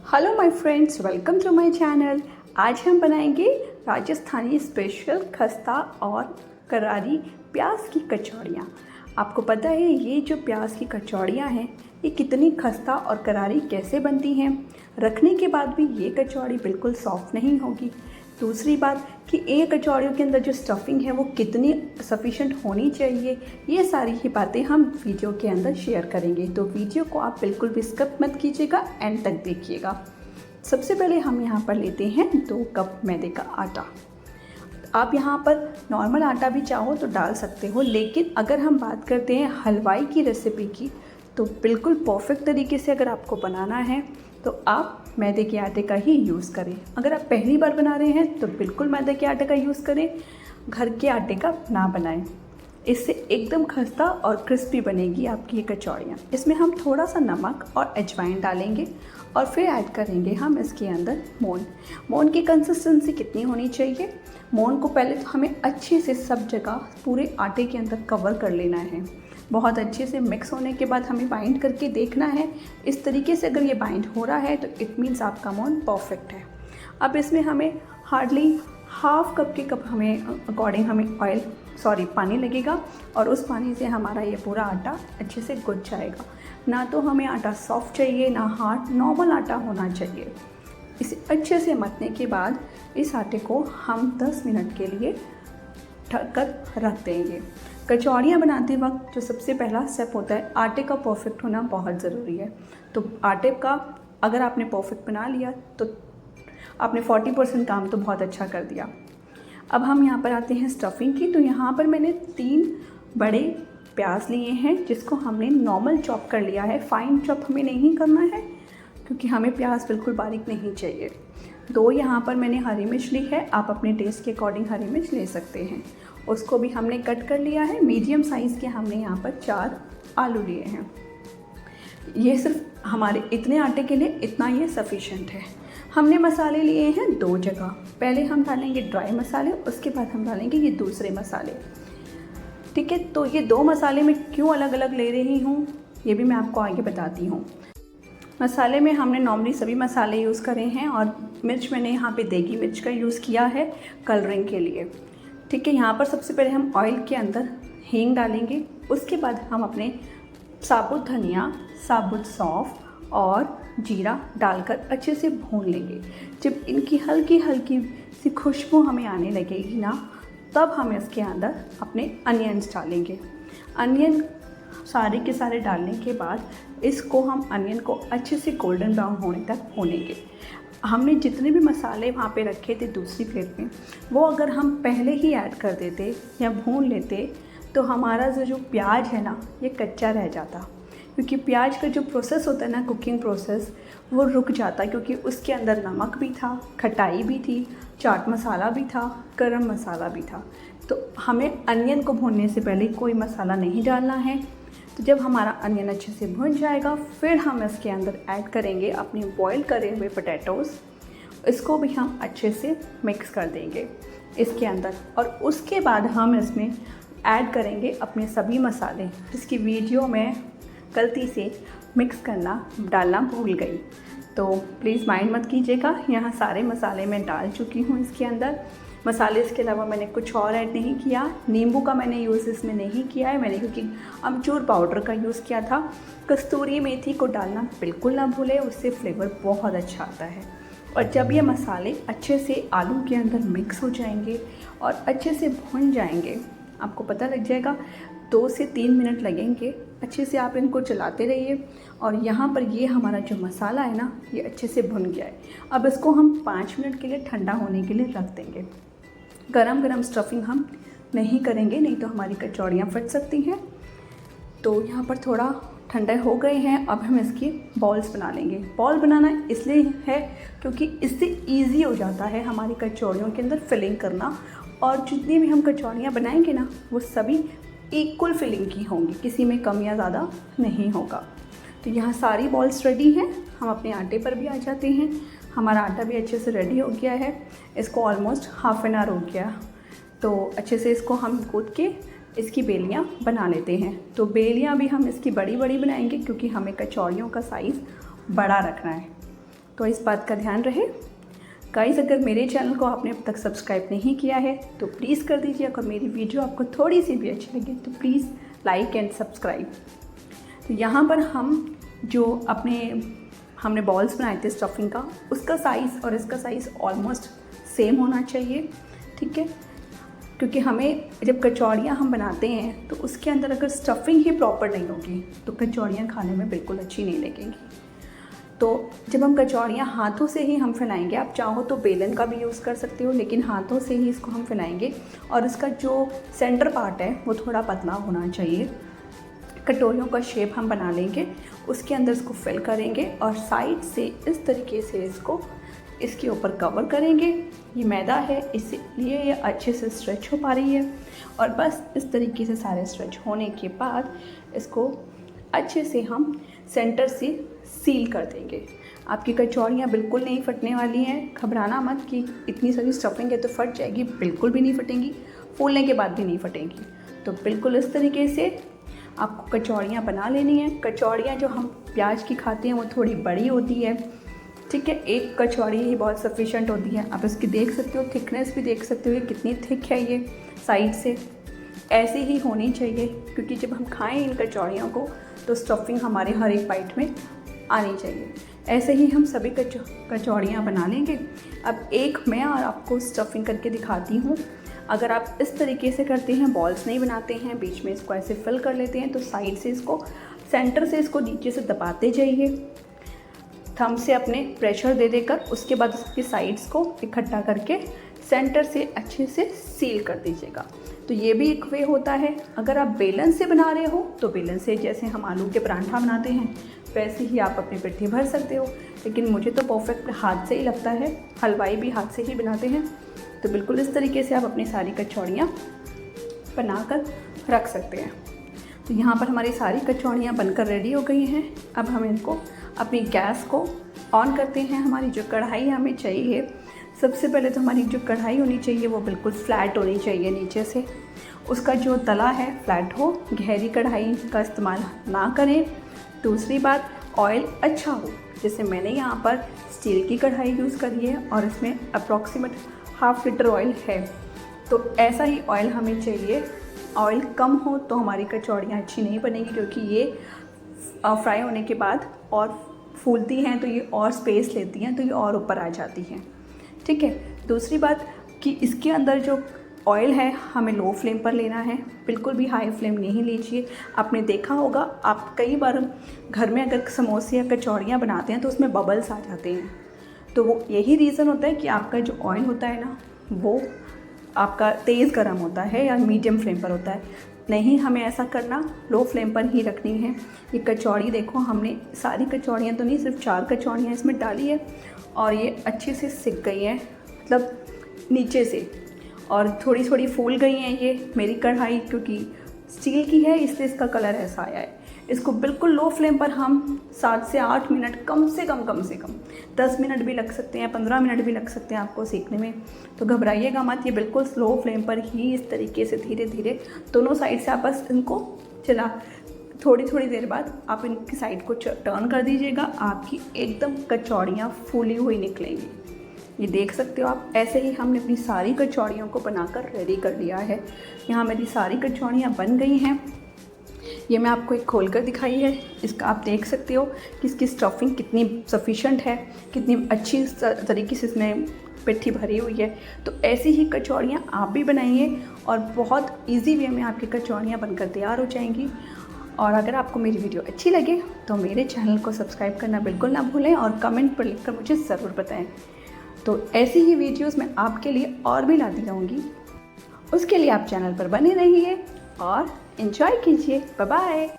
Hello my friends, welcome to my channel. आज हम बनाएंगे राजस्थानी स्पेशल खस्ता और करारी प्याज की कचौड़ियाँ। आपको पता है ये जो प्याज की कचौड़ियाँ हैं ये कितनी खस्ता और करारी कैसे बनती हैं। रखने के बाद भी ये कचौड़ी बिल्कुल सॉफ्ट नहीं होगी। दूसरी बात कि ये कचौड़ियों के अंदर जो स्टफिंग है वो कितनी सफिशेंट होनी चाहिए, ये सारी ही बातें हम वीडियो के अंदर शेयर करेंगे। तो वीडियो को आप बिल्कुल भी स्किप मत कीजिएगा, एंड तक देखिएगा। सबसे पहले हम यहाँ पर लेते हैं 2 कप मैदे का आटा। आप यहाँ पर नॉर्मल आटा भी चाहो तो डाल सकते हो, लेकिन अगर हम बात करते हैं हलवाई की रेसिपी की तो बिल्कुल परफेक्ट तरीके से अगर आपको बनाना है तो आप मैदे के आटे का ही यूज़ करें। अगर आप पहली बार बना रहे हैं तो बिल्कुल मैदे के आटे का यूज़ करें, घर के आटे का ना बनाएं। इससे एकदम खस्ता और क्रिस्पी बनेगी आपकी ये कचौड़ियाँ। इसमें हम थोड़ा सा नमक और अजवाइन डालेंगे और फिर ऐड करेंगे हम इसके अंदर मोन की कंसिस्टेंसी कितनी होनी चाहिए। मोन को पहले तो हमें अच्छे से सब जगह पूरे आटे के अंदर कवर कर लेना है। बहुत अच्छे से मिक्स होने के बाद हमें बाइंड करके देखना है। इस तरीके से अगर ये बाइंड हो रहा है तो इट मीन्स आपका मोन परफेक्ट है। अब इसमें हमें हार्डली हाफ कप के कप हमें अकॉर्डिंग हमें पानी लगेगा, और उस पानी से हमारा ये पूरा आटा अच्छे से गुज जाएगा। ना तो हमें आटा सॉफ्ट चाहिए ना हार्ड, नॉर्मल आटा होना चाहिए। इसे अच्छे से मथने के बाद इस आटे को हम 10 मिनट के लिए ढक कर रख देंगे। कचौड़ियाँ बनाते वक्त जो सबसे पहला स्टेप होता है, आटे का परफेक्ट होना बहुत ज़रूरी है। तो आटे का अगर आपने परफेक्ट बना लिया तो आपने 40% काम तो बहुत अच्छा कर दिया। अब हम यहाँ पर आते हैं स्टफिंग की। तो यहाँ पर मैंने 3 बड़े प्याज लिए हैं जिसको हमने नॉर्मल चॉप कर लिया है। फाइन चॉप हमें नहीं करना है क्योंकि हमें प्याज बिल्कुल बारीक नहीं चाहिए। 2 यहाँ पर मैंने हरी मिर्च ली है, आप अपने टेस्ट के अकॉर्डिंग हरी मिर्च ले सकते हैं। उसको भी हमने कट कर लिया है। मीडियम साइज़ के हमने यहाँ पर 4 आलू लिए हैं। ये सिर्फ हमारे इतने आटे के लिए इतना ये सफिशेंट है। हमने मसाले लिए हैं 2 जगह। पहले हम डालेंगे ड्राई मसाले, उसके बाद हम डालेंगे ये दूसरे मसाले। ठीक है, तो ये 2 मसाले मैं क्यों अलग अलग ले रही हूँ ये भी मैं आपको आगे बताती हूँ। मसाले में हमने नॉर्मली सभी मसाले यूज़ करे हैं, और मिर्च मैंने यहाँ पे देगी मिर्च का यूज़ किया है कलरिंग के लिए। ठीक है, यहाँ पर सबसे पहले हम ऑयल के अंदर हींग डालेंगे। उसके बाद हम अपने साबुत धनिया, साबुत सौंफ और जीरा डालकर अच्छे से भून लेंगे। जब इनकी हल्की हल्की सी खुशबू हमें आने लगेगी ना, तब हम इसके अंदर अपने अनियंस डालेंगे। अनियन सारे के सारे डालने के बाद इसको हम अनियन को अच्छे से गोल्डन ब्राउन होने तक भूनेंगे। हमने जितने भी मसाले वहाँ पे रखे थे दूसरी प्लेट में, वो अगर हम पहले ही ऐड कर देते या भून लेते तो हमारा जो प्याज है ना ये कच्चा रह जाता। क्योंकि प्याज का जो प्रोसेस होता है ना, कुकिंग प्रोसेस, वो रुक जाता क्योंकि उसके अंदर नमक भी था, खटाई भी थी, चाट मसाला भी था, गरम मसाला भी था। तो हमें अनियन को भूनने से पहले कोई मसाला नहीं डालना है। तो जब हमारा अनियन अच्छे से भुन जाएगा फिर हम इसके अंदर ऐड करेंगे अपने बॉईल करे हुए पोटैटोज़। इसको भी हम अच्छे से मिक्स कर देंगे इसके अंदर, और उसके बाद हम इसमें ऐड करेंगे अपने सभी मसाले, जिसकी वीडियो में गलती से मिक्स डालना भूल गई। तो प्लीज़ माइंड मत कीजिएगा, यहाँ सारे मसाले मैं डाल चुकी हूँ इसके अंदर। मसाले इसके अलावा मैंने कुछ और ऐड नहीं किया। नींबू का मैंने यूज़ इसमें नहीं किया है, मैंने क्योंकि अमचूर पाउडर का यूज़ किया था। कस्तूरी मेथी को डालना बिल्कुल ना भूलें, उससे फ्लेवर बहुत अच्छा आता है। और जब ये मसाले अच्छे से आलू के अंदर मिक्स हो जाएंगे और अच्छे से भुन जाएंगे, आपको पता लग जाएगा 2 से 3 मिनट लगेंगे। अच्छे से आप इनको चलाते रहिए, और यहाँ पर ये हमारा जो मसाला है ना ये अच्छे से भुन गया है। अब इसको हम 5 मिनट के लिए ठंडा होने के लिए रख देंगे। गरम गरम स्टफिंग हम नहीं करेंगे, नहीं तो हमारी कचौड़ियाँ फट सकती हैं। तो यहाँ पर थोड़ा ठंडे हो गए हैं। अब हम इसकी बॉल्स बना लेंगे। बॉल बनाना इसलिए है क्योंकि इससे ईजी हो जाता है हमारी कचौड़ियों के अंदर फिलिंग करना, और जितनी भी हम कचौड़ियाँ बनाएंगे ना वो सभी इक्वल फिलिंग की होंगी, किसी में कम या ज़्यादा नहीं होगा। तो यहाँ सारी बॉल्स रेडी हैं। हम अपने आटे पर भी आ जाते हैं। हमारा आटा भी अच्छे से रेडी हो गया है। इसको ऑलमोस्ट हाफ एन आवर हो गया, तो अच्छे से इसको हम गूँथ के इसकी बेलियाँ बना लेते हैं। तो बेलियाँ भी हम इसकी बड़ी बड़ी बनाएंगे क्योंकि हमें कचौड़ियों का साइज़ बड़ा रखना है। तो इस बात का ध्यान रहे। गाइस, अगर मेरे चैनल को आपने अब तक सब्सक्राइब नहीं किया है तो प्लीज़ कर दीजिए। अगर मेरी वीडियो आपको थोड़ी सी भी अच्छी लगे तो प्लीज़ लाइक एंड सब्सक्राइब। तो यहाँ पर हम जो हमने बॉल्स बनाए थे स्टफिंग का, उसका साइज़ और इसका साइज़ ऑलमोस्ट सेम होना चाहिए, ठीक है। क्योंकि हमें जब कचौड़ियाँ हम बनाते हैं तो उसके अंदर अगर स्टफिंग ही प्रॉपर नहीं होगी तो कचौड़ियाँ खाने में बिल्कुल अच्छी नहीं लगेंगी। तो जब हम कचौड़ियाँ हाथों से ही हम फैलाएंगे, आप चाहो तो बेलन का भी यूज़ कर सकते हो, लेकिन हाथों से ही इसको हम फैलाएंगे और इसका जो सेंटर पार्ट है वो थोड़ा पतला होना चाहिए। कटोरियों का शेप हम बना लेंगे, उसके अंदर इसको फिल करेंगे और साइड से इस तरीके से इसको इसके ऊपर कवर करेंगे। ये मैदा है इसलिए ये अच्छे से स्ट्रेच हो पा रही है और बस इस तरीके से सारे स्ट्रेच होने के बाद इसको अच्छे से हम सेंटर से सील कर देंगे। आपकी कचौड़ियाँ बिल्कुल नहीं फटने वाली हैं, घबराना मत कि इतनी सारी स्टफिंग है तो फट जाएगी, बिल्कुल भी नहीं फटेंगी, फूलने के बाद भी नहीं फटेंगी। तो बिल्कुल इस तरीके से आपको कचौड़ियाँ बना लेनी है। कचौड़ियाँ जो हम प्याज की खाते हैं वो थोड़ी बड़ी होती है, ठीक है। एक कचौड़ी ही बहुत सफिशेंट होती है। आप इसकी देख सकते हो, थिकनेस भी देख सकते हो कितनी थिक है ये साइड से। ऐसे ही होनी चाहिए क्योंकि जब हम खाएं इन कचौड़ियों को तो स्टफिंग हमारे हर एक बाइट में आनी चाहिए। ऐसे ही हम सभी कचौड़ियाँ बना लेंगे। अब एक मैं और आपको स्टफिंग करके दिखाती हूँ। अगर आप इस तरीके से करते हैं, बॉल्स नहीं बनाते हैं, बीच में इसको ऐसे फिल कर लेते हैं, तो साइड से इसको सेंटर से इसको नीचे से दबाते जाइए, थंब से अपने प्रेशर दे देकर, उसके बाद उसकी साइड्स को इकट्ठा करके सेंटर से अच्छे से सील कर दीजिएगा। तो ये भी एक वे होता है। अगर आप बेलन से बना रहे हो तो बेलन से, जैसे हम आलू के पराठा बनाते हैं वैसे ही आप अपनी पिट्ठी भर सकते हो, लेकिन मुझे तो परफेक्ट हाथ से ही लगता है, हलवाई भी हाथ से ही बनाते हैं। तो बिल्कुल इस तरीके से आप अपनी सारी कचौड़ियाँ बनाकर रख सकते हैं। तो यहाँ पर हमारी सारी कचौड़ियाँ बनकर रेडी हो गई हैं। अब हम इनको अपनी गैस को ऑन करते हैं। हमारी जो कढ़ाई हमें चाहिए, सबसे पहले तो हमारी जो कढ़ाई होनी चाहिए वो बिल्कुल फ्लैट होनी चाहिए नीचे से, उसका जो तला है फ्लैट हो, गहरी कढ़ाई का इस्तेमाल ना करें। दूसरी बात, ऑयल अच्छा हो, जैसे मैंने यहाँ पर स्टील की कढ़ाई यूज़ करी है और इसमें अप्रॉक्सीमेट 1/2 लीटर ऑयल है, तो ऐसा ही ऑयल हमें चाहिए। ऑयल कम हो तो हमारी कचौड़ियाँ अच्छी नहीं बनेगी, क्योंकि ये फ्राई होने के बाद और फूलती हैं तो ये और स्पेस लेती हैं, तो ये और ऊपर आ जाती हैं, ठीक है। दूसरी बात कि इसके अंदर जो ऑयल है हमें लो फ्लेम पर लेना है, बिल्कुल भी हाई फ्लेम नहीं लीजिए। आपने देखा होगा, आप कई बार घर में अगर समोसे या कचौड़ियाँ बनाते हैं तो उसमें बबल्स आ जाते हैं, तो वो यही रीज़न होता है कि आपका जो ऑयल होता है ना वो आपका तेज़ गर्म होता है या मीडियम फ्लेम पर होता है। नहीं, हमें ऐसा करना, लो फ्लेम पर ही रखनी है। ये कचौड़ी देखो, हमने सारी कचौड़ियाँ तो नहीं, सिर्फ 4 कचौड़ियाँ इसमें डाली है और ये अच्छे से सिक गई हैं, मतलब नीचे से, और थोड़ी थोड़ी फूल गई हैं। ये मेरी कढ़ाई क्योंकि स्टील की है इसलिए इसका कलर ऐसा आया है। इसको बिल्कुल लो फ्लेम पर हम 7 से 8 मिनट कम से कम 10 मिनट भी लग सकते हैं, 15 मिनट भी लग सकते हैं आपको सीखने में, तो घबराइएगा मत। ये बिल्कुल स्लो फ्लेम पर ही इस तरीके से धीरे धीरे दोनों साइड से आप बस इनको चला, थोड़ी थोड़ी देर बाद आप इनकी साइड को टर्न कर दीजिएगा। आपकी एकदम कचौड़ियाँ फूली हुई निकलेंगी। ये देख सकते हो आप। ऐसे ही हमने अपनी सारी कचौड़ियों को बनाकर रेडी कर लिया है। यहाँ मेरी सारी कचौड़ियाँ बन गई हैं। ये मैं आपको एक खोल कर दिखाई है। इसका आप देख सकते हो कि इसकी स्टफिंग कितनी सफिशेंट है, कितनी अच्छी तरीके से इसमें पिट्ठी भरी हुई है। तो ऐसी ही कचौड़ियाँ आप भी बनाइए और बहुत इजी वे में आपकी कचौड़ियाँ बनकर तैयार हो जाएंगी। और अगर आपको मेरी वीडियो अच्छी लगे तो मेरे चैनल को सब्सक्राइब करना बिल्कुल ना भूलें और कमेंट पर लिखकर मुझे ज़रूर बताएं। तो ऐसी ही वीडियोस मैं आपके लिए और भी लाती रहूँगी। उसके लिए आप चैनल पर बने रहिए और एंजॉय कीजिए। Bye bye.